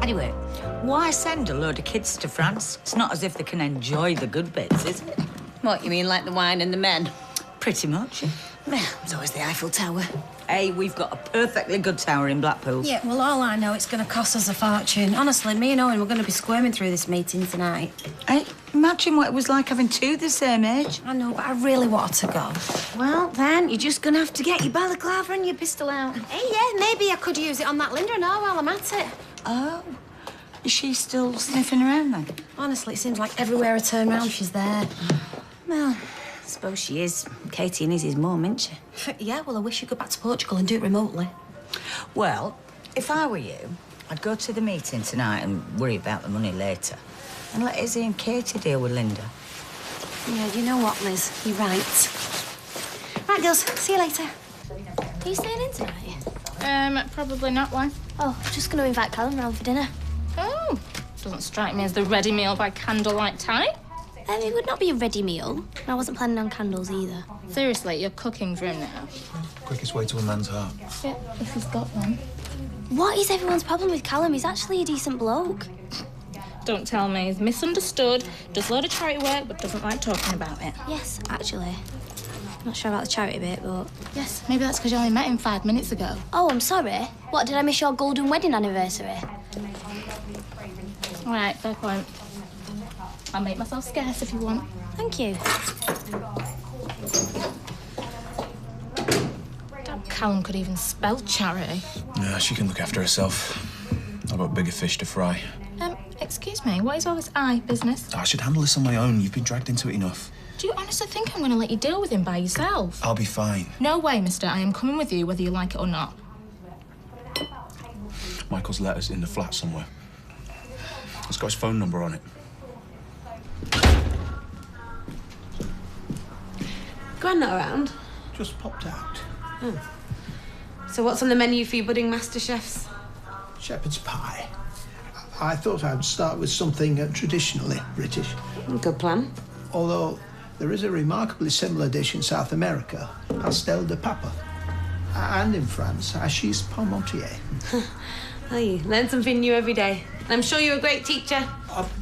Anyway, why send a load of kids to France? It's not as if they can enjoy the good bits, is it? What, you mean like the wine and the men? Pretty much. Well, it's always the Eiffel Tower. Hey, we've got a perfectly good tower in Blackpool. Yeah, well, all I know, it's going to cost us a fortune. Honestly, me and Owen, we're going to be squirming through this meeting tonight. Hey, imagine what it was like having two the same age. I know, but I really wanted to go. Well, then, you're just going to have to get your balaclava and your pistol out. Hey, yeah, maybe I could use it on that Linda now while I'm at it. Oh, is she still sniffing around then? Honestly, it seems like everywhere I turn round, she's there. Well, I suppose she is. Katie and Izzy's mum, isn't she? Yeah, well, I wish you'd go back to Portugal and do it remotely. Well, if I were you, I'd go to the meeting tonight and worry about the money later. And let Izzy and Katie deal with Linda. Yeah, you know what, Liz? You're right. Right, girls, see you later. Are you staying in tonight? Probably not. Why? Oh, I'm just going to invite Callum round for dinner. Oh, doesn't strike me as the ready meal by candlelight type. It would not be a ready meal. I wasn't planning on candles either. Seriously, you're cooking for him now. Quickest way to a man's heart. Yeah, if he's got one. What is everyone's problem with Callum? He's actually a decent bloke. Don't tell me. He's misunderstood, does a load of charity work, but doesn't like talking about it. Yes, actually. Not sure about the charity bit, but... Yes, maybe that's because you only met him 5 minutes ago. Oh, I'm sorry. What, did I miss your golden wedding anniversary? All right, fair point. I'll make myself scarce if you want. Thank you. Damn, Callum could even spell charity. Yeah, she can look after herself. I've got bigger fish to fry. Excuse me, what is all this eye business? I should handle this on my own. You've been dragged into it enough. Do you honestly think I'm going to let you deal with him by yourself? I'll be fine. No way, mister. I am coming with you whether you like it or not. Michael's letter's in the flat somewhere. It's got his phone number on it. Gran not around? Just popped out. Oh. So what's on the menu for your budding master chefs? Shepherd's pie. I thought I'd start with something traditionally British. Good plan. Although there is a remarkably similar dish in South America, pastel de papa. And in France, hachis parmentier. Oh, you learn something new every day. And I'm sure you're a great teacher.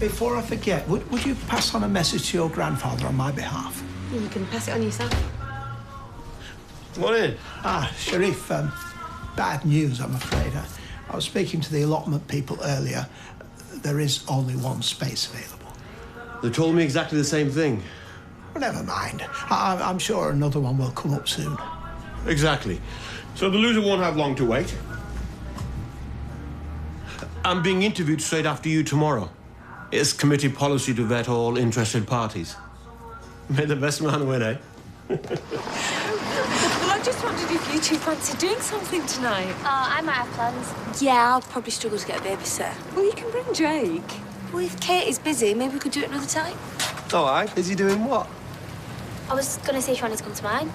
Before I forget, would you pass on a message to your grandfather on my behalf? You can pass it on yourself. Come on in. Sharif, bad news, I'm afraid. I was speaking to the allotment people earlier. There is only one space available. They told me exactly the same thing. Well, never mind. I'm sure another one will come up soon. Exactly. So the loser won't have long to wait. I'm being interviewed straight after you tomorrow. It's committee policy to vet all interested parties. May the best man win, eh? Well, I just wondered if you two fancy doing something tonight. Oh, I might have plans. Yeah, I'll probably struggle to get a babysitter. Well, you can bring Jake. Well, if Kate is busy, maybe we could do it another time. All right. Is he doing what? I was going to say if you wanted to come to mine.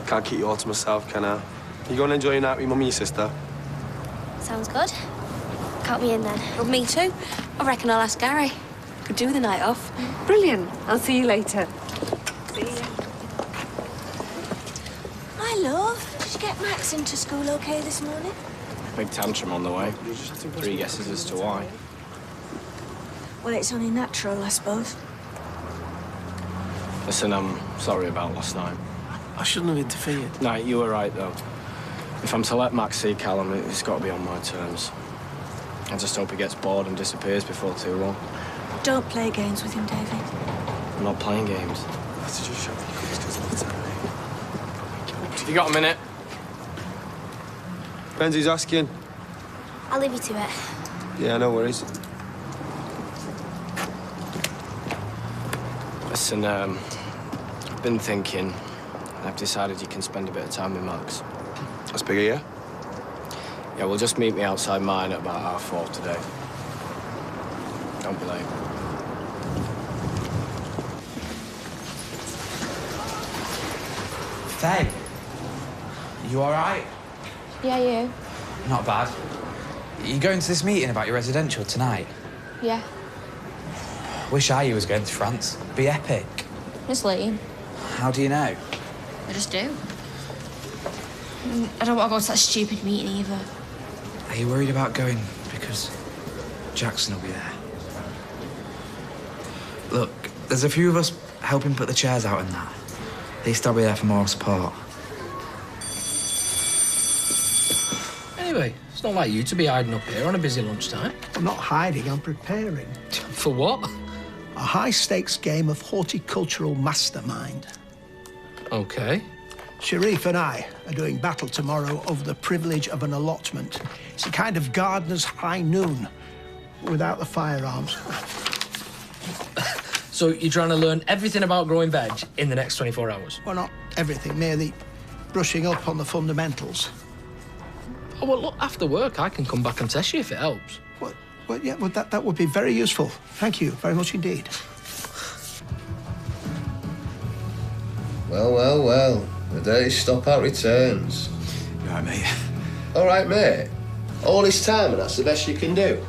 Can't keep you all to myself, can I? You go and enjoy your night with your mum and your sister. Sounds good. Count me in then. Well, me too. I reckon I'll ask Gary. Could do with a night off. Brilliant. I'll see you later. See you. My love, did you get Max into school okay this morning? Big tantrum on the way. 3 guesses as to why. Well, it's only natural, I suppose. Listen, I'm sorry about last night. I shouldn't have interfered. No, you were right, though. If I'm to let Max see Callum, it's got to be on my terms. I just hope he gets bored and disappears before too long. Don't play games with him, David. I'm not playing games. You got a minute? Benzie's asking. I'll leave you to it. Yeah, no worries. Listen, I've been thinking, and I've decided you can spend a bit of time with Max. That's big of you. Yeah, well, just meet me outside mine at about 4:30 today. Don't be late. Faye, you all right? Yeah, you? Not bad. You going to this meeting about your residential tonight? Yeah. Wish I was going to France. Be epic. Miss Lee. How do you know? I just do. I don't want to go to that stupid meeting either. Are you worried about going because Jackson will be there. Look, there's a few of us helping put the chairs out and that. At least I'll be there for moral support. Anyway, it's not like you to be hiding up here on a busy lunchtime. I'm not hiding, I'm preparing. For what? A high-stakes game of horticultural mastermind. OK. Sharif and I are doing battle tomorrow over the privilege of an allotment. It's a kind of gardener's high noon, without the firearms. So you're trying to learn everything about growing veg in the next 24 hours? Well, not everything, merely brushing up on the fundamentals. Oh, well, look, after work, I can come back and test you if it helps. Well, yeah, well, that would be very useful. Thank you very much indeed. Well, well, well. The dirty stop-out returns. You all right, mate? All right, mate. All this time, and that's the best you can do.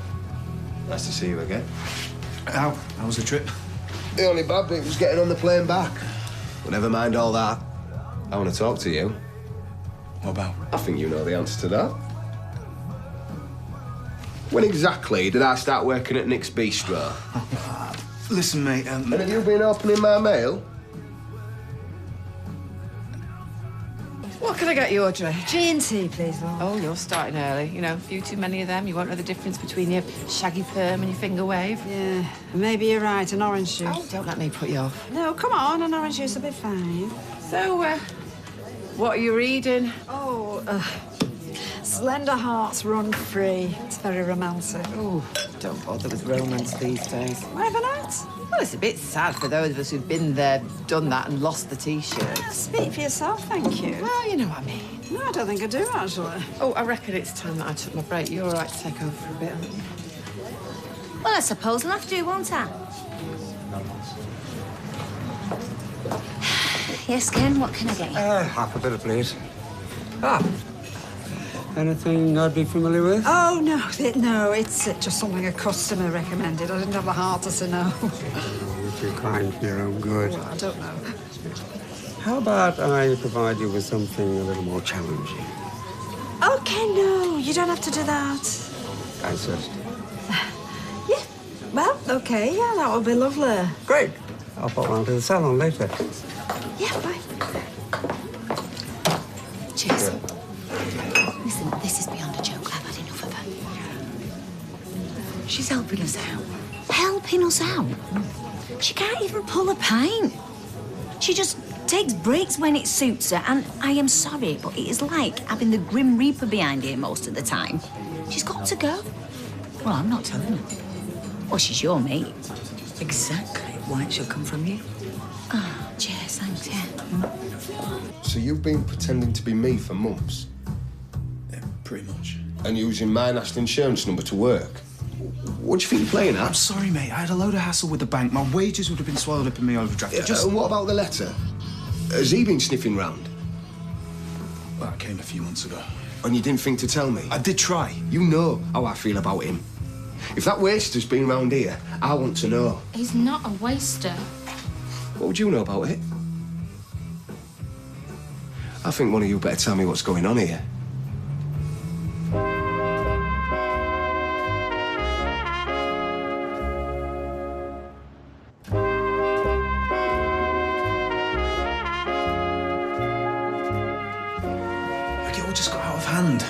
Nice to see you again. How was the trip? The only bad bit was getting on the plane back. But never mind all that. I want to talk to you. What about? I think you know the answer to that. When exactly did I start working at Nick's Bistro? Listen, mate, And have you been opening my mail? What can I get you, Audrey? G&T, please, Lord. Oh, you're starting early. You know, a few too many of them. You won't know the difference between your shaggy perm and your finger wave. Yeah, maybe you're right. An orange juice. Oh, don't let me put you off. No, come on. An orange juice will be fine. So, what are you reading? Oh, Slender Hearts Run Free. It's very romantic. Oh, don't bother with romance these days. Why ever not? Well, it's a bit sad for those of us who've been there, done that, and lost the T-shirts. Speak for yourself, thank you. Well, you know what I mean. No, I don't think I do, actually. Oh, I reckon it's time that I took my break. You're all right to take over for a bit, aren't you? Well, I suppose I'll have to, won't I? Yes, Ken, what can I get you? Half a bitter, please. Anything I'd be familiar with? Oh, no, it's just something a customer recommended. I didn't have the heart to say no. You're too kind for your own good. Well, I don't know. How about I provide you with something a little more challenging? Okay, no, you don't have to do that. I insist. Yeah, well, okay, yeah, that would be lovely. Great. I'll pop round to the salon later. Yeah, bye. Cheers. Listen, this is beyond a joke. I've had enough of her. She's helping us out. Helping us out? She can't even pull a pint. She just takes breaks when it suits her, and I am sorry, but it is like having the Grim Reaper behind here most of the time. She's got to go. Well, I'm not telling her. Well, she's your mate. Exactly. Why it should come from you. Oh, cheers, thanks, yeah. So you've been pretending to be me for months? Yeah, pretty much. And using my national insurance number to work? What do you think you're playing at? I'm sorry, mate. I had a load of hassle with the bank. My wages would have been swallowed up in my overdraft. And what about the letter? Has he been sniffing round? Well, that came a few months ago. And you didn't think to tell me? I did try. You know how I feel about him. If that waster's been round here, I want to know. He's not a waster. What would you know about it? I think one of you better tell me what's going on here.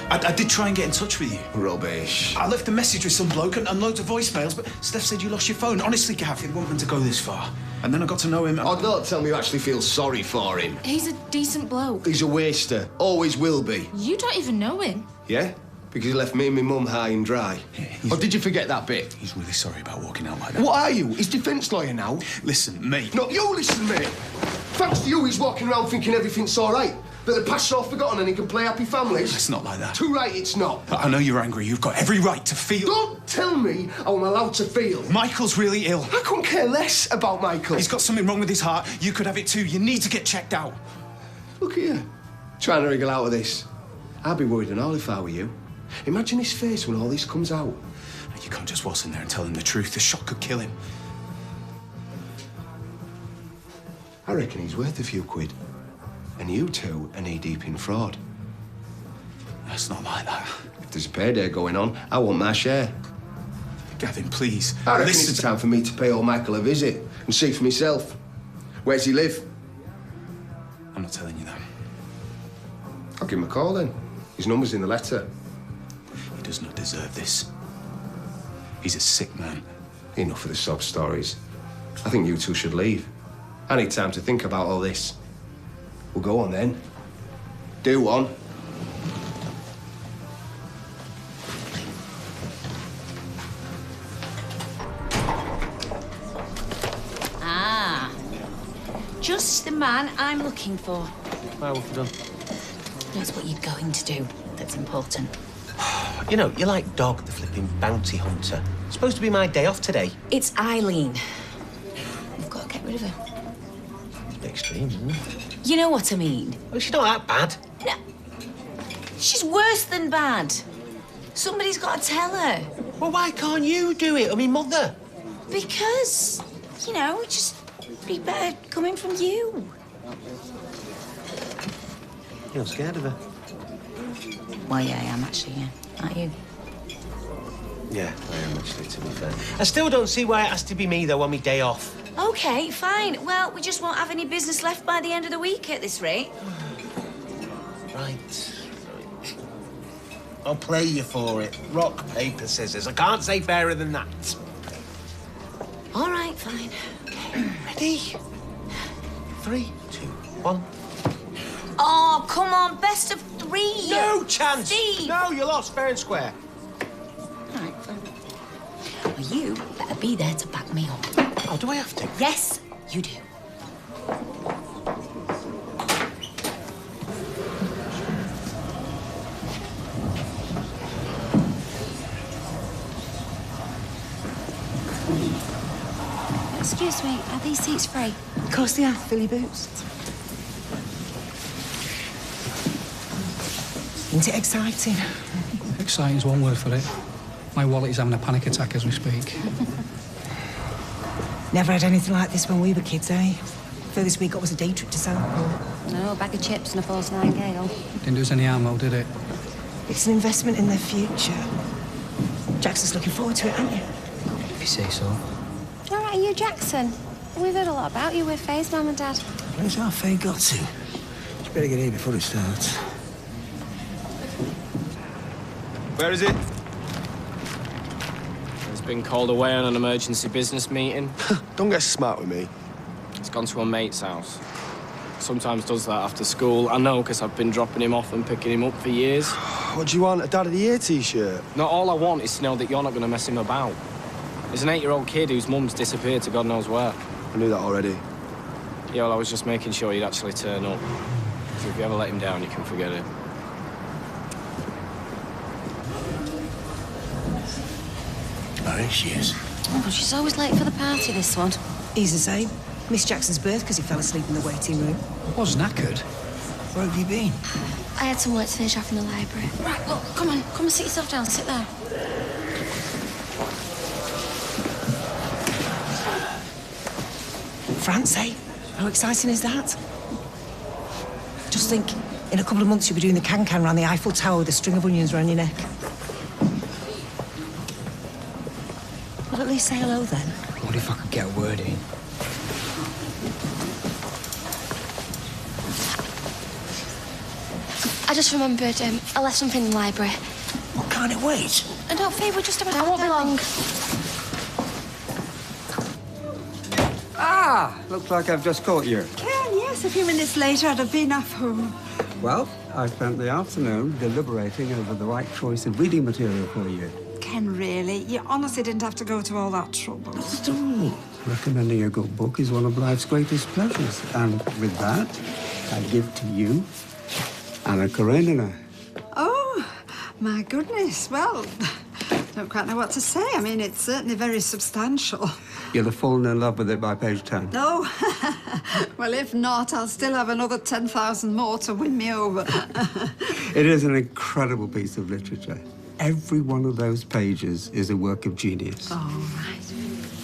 I did try and get in touch with you. Rubbish. I left a message with some bloke and loads of voicemails, but Steph said you lost your phone. Honestly, Gav, it wasn't meant to go this far. And then I got to know him. Oh, don't tell me you actually feel sorry for him. He's a decent bloke. He's a waster. Always will be. You don't even know him. Yeah? Because he left me and my mum high and dry. Yeah, or did you forget that bit? He's really sorry about walking out like that. What are you? His defence lawyer now? Listen, mate. No, you listen, mate. Thanks to you, he's walking around thinking everything's all right. That the past's all forgotten and he can play happy families. It's not like that. Too right, it's not. I know you're angry. You've got every right to feel. Don't tell me how I'm allowed to feel. Michael's really ill. I couldn't care less about Michael. He's got something wrong with his heart. You could have it too. You need to get checked out. Look at you, trying to wriggle out of this. I'd be worried and all if I were you. Imagine his face when all this comes out. You can't just waltz in there and tell him the truth. The shock could kill him. I reckon he's worth a few quid. And you two are knee-deep in fraud. It's not like that. If there's a payday going on, I want my share. Gavin, please. I reckon it's time for me to pay old Michael a visit and see for myself. Where's he live? I'm not telling you that. I'll give him a call then. His number's in the letter. He does not deserve this. He's a sick man. Enough of the sob stories. I think you two should leave. I need time to think about all this. Well, go on then. Do one. Ah, just the man I'm looking for. Well, what have you done? That's what you're going to do that's important. You know, you're like Dog, the flipping bounty hunter. It's supposed to be my day off today. It's Eileen. We've got to get rid of her. It's a bit extreme, isn't it? You know what I mean? Well, she's not that bad. No. She's worse than bad. Somebody's got to tell her. Well, why can't you do it? I mean, Mother. Because, you know, it just be better coming from you. You're scared of her. Well, yeah, I am actually, yeah. Aren't you? Yeah, I am actually, to be fair. I still don't see why it has to be me, though, on my day off. OK, fine. Well, we just won't have any business left by the end of the week at this rate. Right. I'll play you for it. Rock, paper, scissors. I can't say fairer than that. All right, fine. Okay. Ready? 3, 2, 1. Oh, come on, best of 3. No chance. Steve. No, you lost fair and square. All right, fine. Well, you better be there to back me up. Oh, do I have to? Yes, you do. Excuse me, are these seats free? Of course they are. Fill your boots. Isn't it exciting? Exciting's one word for it. My wallet is having a panic attack as we speak. Never had anything like this when we were kids, eh? Furthest we got was a day trip to Southport. No, a bag of chips and a Force 9 Gale. Didn't do us any harm, though, did it? It's an investment in their future. Jackson's looking forward to it, aren't you? If you say so. All right, are you Jackson? We've heard a lot about you with Faye's mum and dad. Where's our Faye got to? You better get here before it starts. Where is it? It's been called away on an emergency business meeting. Don't get smart with me. It's gone to a mate's house. Sometimes does that after school. I know, because I've been dropping him off and picking him up for years. What do you want, a Dad of the Year T-shirt? Not all I want is to know that you're not going to mess him about. There's an 8-year-old kid whose mum's disappeared to God knows where. I knew that already. Yeah, well, I was just making sure you'd actually turn up. So if you ever let him down, you can forget it. Oh, there she is. Oh, but she's always late for the party, this one. He's the same. Missed Jackson's birth because he fell asleep in the waiting room. I was knackered. Where have you been? I had some work to finish off in the library. Right, look, come on, come and sit yourself down, sit there. France, eh? How exciting is that? Just think, in a couple of months you'll be doing the can-can around the Eiffel Tower with a string of onions around your neck. Well, at least say hello then. What if I could get a word in? I just remembered I left something in the library. Well, can't it wait? No, Faye, we're just about I won't be long. Ah, looks like I've just caught you. Ken, yes, a few minutes later I'd have been off home. Well, I spent the afternoon deliberating over the right choice of reading material for you. Ken, really? You honestly didn't have to go to all that trouble. Recommending a good book is one of life's greatest pleasures. And with that, I give to you Anna Karenina. Oh, my goodness. Well, don't quite know what to say. I mean, it's certainly very substantial. You'll have fallen in love with it by page 10. No. Well, if not, I'll still have another 10,000 more to win me over. It is an incredible piece of literature. Every one of those pages is a work of genius. All right.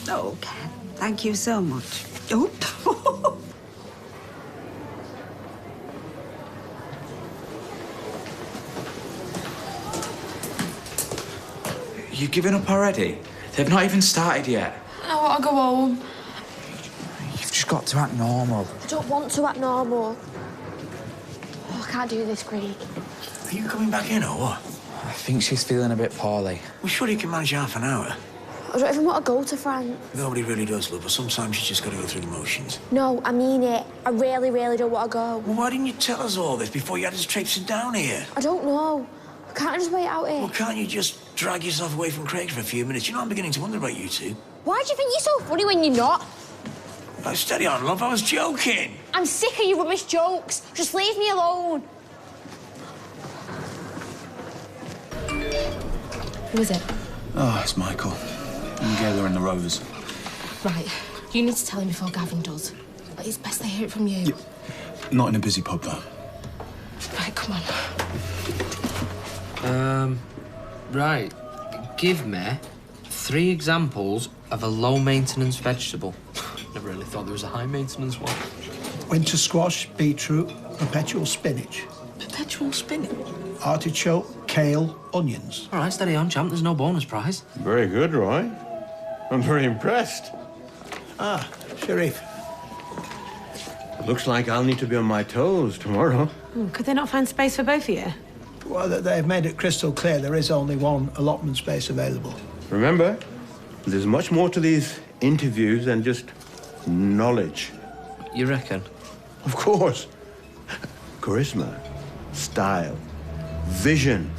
Oh, Ken, thank you so much. Oh. You giving up already? They've not even started yet. I want to go home. You've just got to act normal. I don't want to act normal. Oh, I can't do this, Craig. Are you coming back in or what? I think she's feeling a bit poorly. Well, surely you can manage half an hour. I don't even want to go to France. Nobody really does, love, but sometimes you just got to go through the motions. No, I mean it. I really, really don't want to go. Well, why didn't you tell us all this before you had us traipsing down here? I don't know. Can't I just wait out here? Well, can't you just drag yourself away from Craig for a few minutes? You know, I'm beginning to wonder about you two. Why do you think you're so funny when you're not? Oh, steady on, love. I was joking. I'm sick of your rubbish jokes. Just leave me alone. Who is it? Oh, it's Michael. And Gayla and the Rovers. Right. You need to tell him before Gavin does. But it's best I hear it from you. Not in a busy pub, though. Right, come on. Right. Give me 3 examples of a low-maintenance vegetable. Never really thought there was a high-maintenance one. Winter squash, beetroot, perpetual spinach. Perpetual spinach? Artichoke, kale, onions. All right, steady on, champ. There's no bonus prize. Very good, Roy. I'm very impressed. Ah, Sharif. Looks like I'll need to be on my toes tomorrow. Could they not find space for both of you? Well, they've made it crystal clear there is only one allotment space available. Remember, there's much more to these interviews than just knowledge. You reckon? Of course. Charisma, style, vision.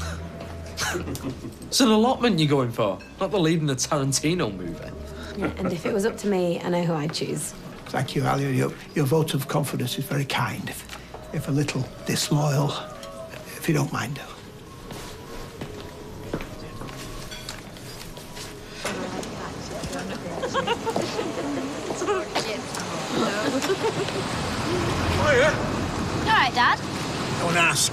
It's an allotment you're going for, not the lead in a Tarantino movie. Yeah, and if it was up to me, I know who I'd choose. Thank you, Alia. Your vote of confidence is very kind. If a little disloyal, if you don't mind. All right, Dad. Don't ask.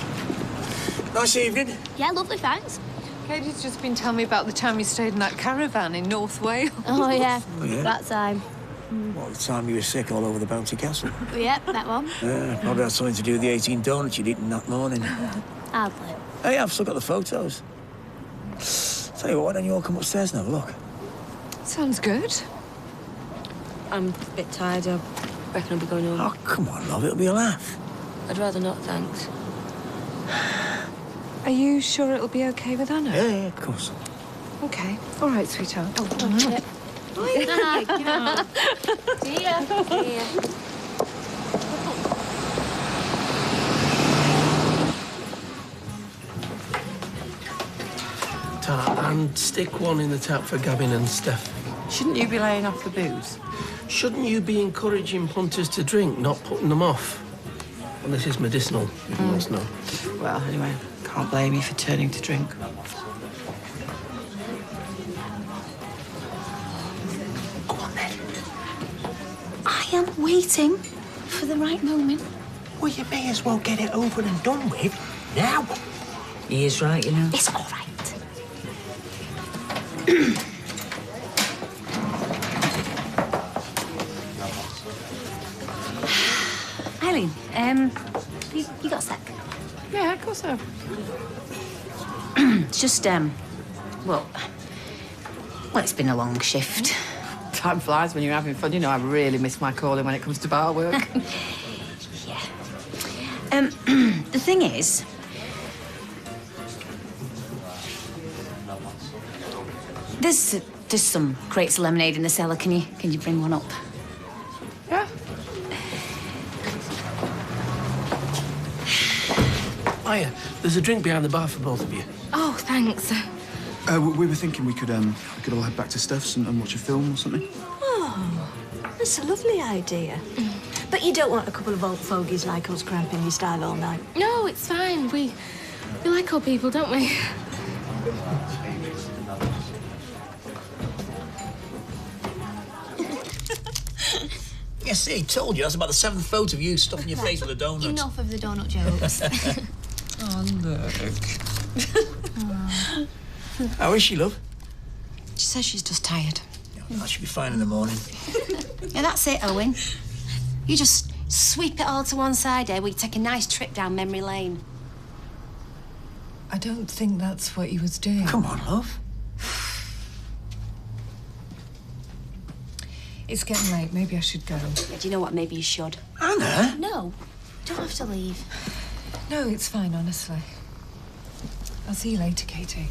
Nice evening. Yeah, lovely, thanks. Katie's just been telling me about the time you stayed in that caravan in North Wales. Oh, yeah. Oh, yeah? That time. What, the time you were sick all over the Bounty Castle? Yep, that one. Yeah, probably had something to do with the 18 donuts you'd eaten that morning. Hardly. Hey, I've still got the photos. Tell you what, why don't you all come upstairs and have a look? Sounds good. I'm a bit tired. I reckon I'll be going home. Oh, come on, love, it'll be a laugh. I'd rather not, thanks. Are you sure it'll be okay with Anna? Yeah, of course. Okay. All right, sweetheart. Yep. See ya. See ya. And stick one in the tap for Gavin and Steph. Shouldn't you be laying off the booze? Shouldn't you be encouraging punters to drink, not putting them off? Well, this is medicinal, if you must know. Well, anyway, can't blame you for turning to drink. Go on, then. I am waiting for the right moment. Well, you may as well get it over and done with now. He is right, you know. It's all right. Eileen, you got a sec? Yeah, of course so. It's just, well, it's been a long shift. Time flies when you're having fun. You know, I really miss my calling when it comes to bar work. Yeah. The thing is, there's some crates of lemonade in the cellar. Can you bring one up? Yeah. Hiya, there's a drink behind the bar for both of you. Oh, thanks. We were thinking we could all head back to Steph's and watch a film or something. Oh, that's a lovely idea. But you don't want a couple of old fogies like us cramping your style all night. No, it's fine. We like old people, don't we? Yeah, see, told you. That's about the 7th photo of you stuffing your face with a donut. Enough of the donut jokes. Oh, look. How is she, love? She says she's just tired. Yeah, that should be fine in the morning. Yeah, that's it, Owen. You just sweep it all to one side, we take a nice trip down memory lane. I don't think that's what he was doing. Come on, love. It's getting late. Maybe I should go. Do you know what? Maybe you should. Anna? No, you don't have to leave. No, it's fine, honestly. I'll see you later, Katie.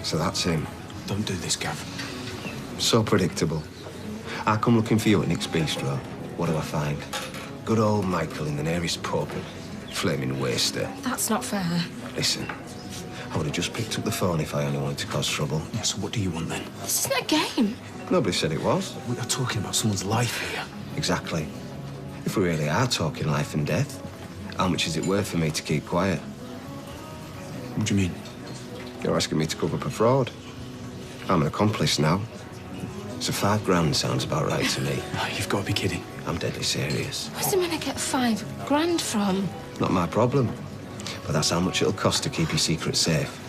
So that's him. Don't do this, Gav. So predictable. I come looking for you at Nick's Bistro. What do I find? Good old Michael in the nearest pub. Flaming waster. That's not fair. Listen, I would have just picked up the phone if I only wanted to cause trouble. Yeah, so what do you want then? This isn't a game. Nobody said it was. We are talking about someone's life here. Exactly. If we really are talking life and death, how much is it worth for me to keep quiet? What do you mean? You're asking me to cover up a fraud. I'm an accomplice now. So £5 sounds about right to me. Oh, you've got to be kidding. I'm deadly serious. Where's the man I get £5 from? Not my problem. But that's how much it'll cost to keep your secret safe.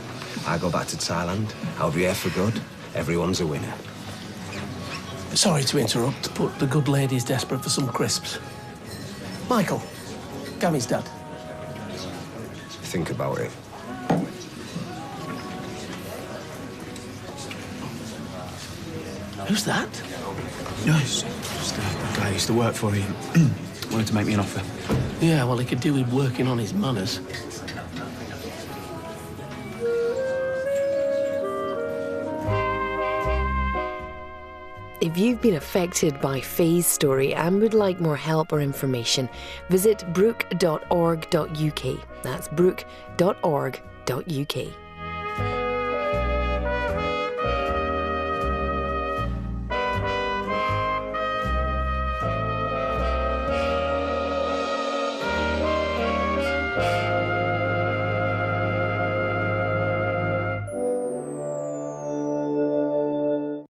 I go back to Thailand, I'll be here for good. Everyone's a winner. Sorry to interrupt, but the good lady's desperate for some crisps. Michael, Gammy's dad. Think about it. Who's that? No, it's just the guy I used to work for. He wanted to make me an offer. Yeah, well, he could do with working on his manners. If you've been affected by Faye's story and would like more help or information, visit brook.org.uk. That's brook.org.uk.